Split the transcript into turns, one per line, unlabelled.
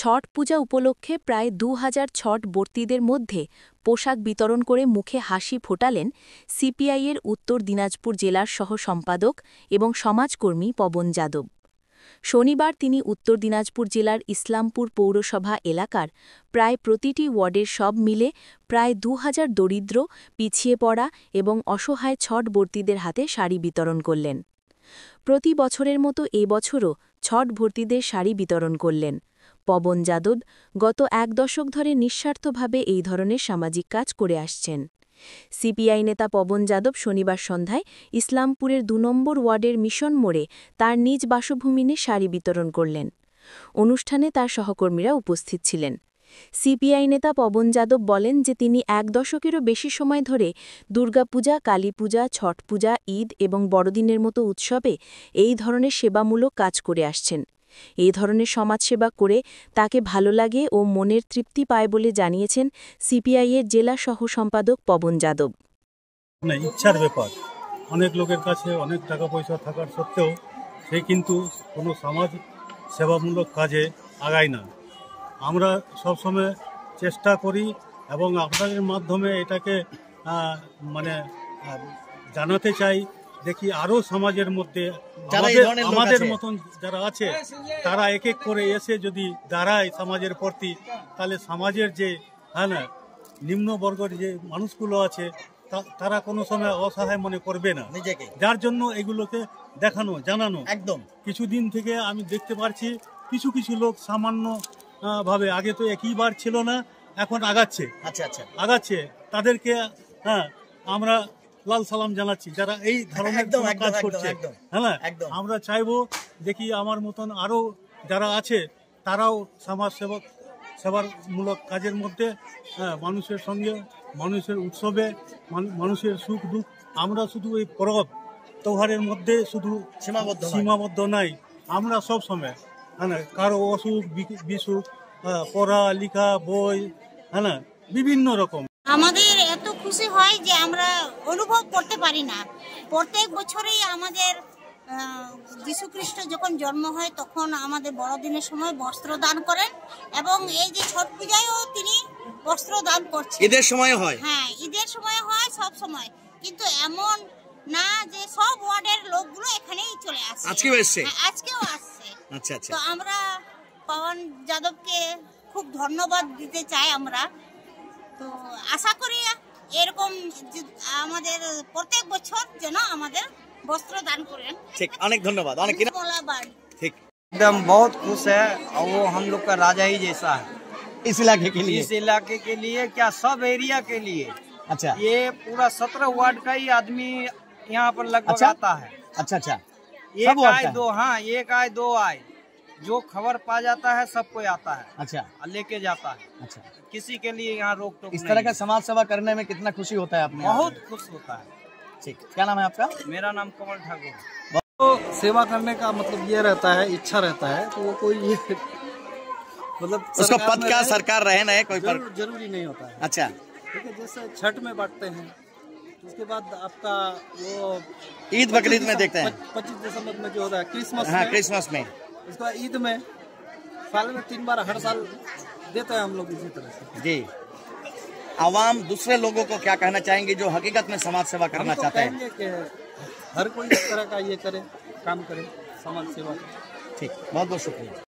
ছট পূজা উপলক্ষে প্রায় ২,০০০ ছটবর্তীদের মধ্যে পোশাক বিতরণ করে মুখে হাসি ফোটালেন সিপিআইয়ের উত্তর দিনাজপুর জেলার সহ-সম্পাদক এবং সমাজকর্মী পবন যাদব। শনিবার তিনি উত্তর দিনাজপুর জেলার ইসলামপুর পৌরসভা এলাকার প্রায় প্রতিটি ওয়ার্ডের সব মিলে প্রায় ২,০০০ দরিদ্র, পিছিয়ে পড়া এবং অসহায় ছটবর্তীদের হাতে শাড়ি বিতরণ করলেন। প্রতি বছরের মতো এবছরও ছটবর্তীদের শাড়ি বিতরণ করলেন পবন যাদব। গত ১ দশক ধরে নিঃস্বার্থভাবে এই ধরনের সামাজিক কাজ করে আসছেন। সিপিআই নেতা পবন যাদব শনিবার সন্ধ্যায় ইসলামপুরের ২ নম্বর ওয়ার্ডের মিশন মোড়ে তার নিজ বাসভূমিনে শাড়ি বিতরণ করলেন। অনুষ্ঠানে তার সহকর্মীরা উপস্থিত ছিলেন। সিপিআই নেতা পবন যাদব বলেন যে তিনি ১ দশকেরও বেশি সময় ধরে দুর্গাপূজা, কালীপূজা, ছট পূজা, ঈদ এবং বড়দিনের মতো উৎসবে এই ধরনের সেবামূলক কাজ করে আসছেন। এই ধরনের সমাজসেবা করে তাকে ভালো লাগে ও মনের তৃপ্তি পায় বলে জানিয়েছেন সিপিআইয়ের জেলা সহ-সম্পাদক পবন যাদব।
ইচ্ছার ব্যাপার, অনেক লোকের কাছে অনেক টাকা পয়সা থাকার সত্ত্বেও সে কিন্তু কোনো সমাজ সেবামূলক কাজে আগায় না। আমরা সবসময় চেষ্টা করি এবং আপনাদের মাধ্যমে এটাকে জানাতে চাই, দেখি আরও সমাজের মধ্যে আমাদের মতন যারা আছে তারা এক এক করে এসে যদি দাঁড়ায় সমাজের প্রতি, তাহলে সমাজের যে নিম্নবর্গের যে মানুষগুলো আছে তারা কোনো সময় অসহায় মনে করবে না নিজেকে। যার জন্য এগুলোকে দেখানো, জানানো। একদম কিছুদিন থেকে আমি দেখতে পাচ্ছি কিছু কিছু লোক সামান্য ভাবে, আগে তো একইবার ছিল না, এখন আগাচ্ছে। আগাচ্ছে তাদেরকে আমরা লাল সালাম জানাচ্ছি, যারা এই ধরনের কাজ করছে। আমরা চাইবো দেখি আমার মতন আরো যারা আছে তারাও সমাজ সেবার মূলক কাজের মধ্যে মানুষের সঙ্গে, মানুষের উৎসবে, মানুষের সুখ দুঃখ, আমরা শুধু এই পরব त्योहारेর মধ্যে শুধু সীমাবদ্ধ নাই। আমরা সব সময় কারো অসুখ বিসুখ, পড়া লেখা, বই, বিভিন্ন রকম।
আমাদের এত খুশি হয় যে আমরা অনুভব করতে পারি না। প্রত্যেক বছরই আমাদের যীশু খ্রিস্ট যখন জন্ম হয় তখন আমাদের বড়দিনের সময় বস্ত্র দান করেন, এবং এই যে ছট পূজায়ও তিনি বস্ত্র দান করছেন।
ঈদের সময় হয়?
হ্যাঁ, ঈদের সময় হয়, সব সময়। কিন্তু এমন না যে সব ওয়ার্ডের লোকগুলো এখানেই চলে আসে।
আজকেও এসছে?
আজকেও আসছে।
আচ্ছা।
তো আমরা পবন যাদবকে খুব ধন্যবাদ দিতে চাই। আমরা তো আশা করি এরকম আমাদের প্রত্যেক বছর যেন আমাদের বস্ত্র দান করেন।
ঠিক, অনেক ধন্যবাদ। অনেক
ঠিক, एकदम बहुत खुश है, और वो हम लोग का राजा ही जैसा है
इस इलाके के लिए।
इस इलाके के लिए क्या, सब एरिया के लिए।
अच्छा,
ये पूरा 17 वार्ड का ही आदमी यहाँ पर लगभग आता है।
अच्छा,
एक आए दो, हाँ, एक आए दो आए, जो खबर पा जाता है सबको आता है।
अच्छा,
लेके जाता है।
अच्छा,
किसी के लिए यहाँ रोक टोक
इस तरह का समाज सेवा करने में कितना खुशी होता है आपने?
बहुत खुश होता है।
ठीक, क्या नाम है आपका?
मेरा नाम कमल ठाकुर।
तो सेवा करने का मतलब ये रहता है, इच्छा रहता है, तो वो कोई मतलब
उसको पद का सरकार रहे ना कोई
जरूरी नहीं होता है।
अच्छा,
ठीक है, जैसे छठ में बांटते हैं, उसके बाद आपका वो
ईद बकरीद में देखते हैं,
25 दिसंबर में जो होता है, क्रिसमस।
हाँ, क्रिसमस में,
उसके बाद ईद में, साल में 3 बार हर साल देते हैं हम लोग इसी तरह से।
जी, आवाम दूसरे लोगों को क्या कहना चाहेंगे जो हकीकत में समाज सेवा करना चाहते हैं?
कि हर कोई इस तरह का ये करे, काम करे, समाज सेवा।
ठीक, बहुत बहुत शुक्रिया।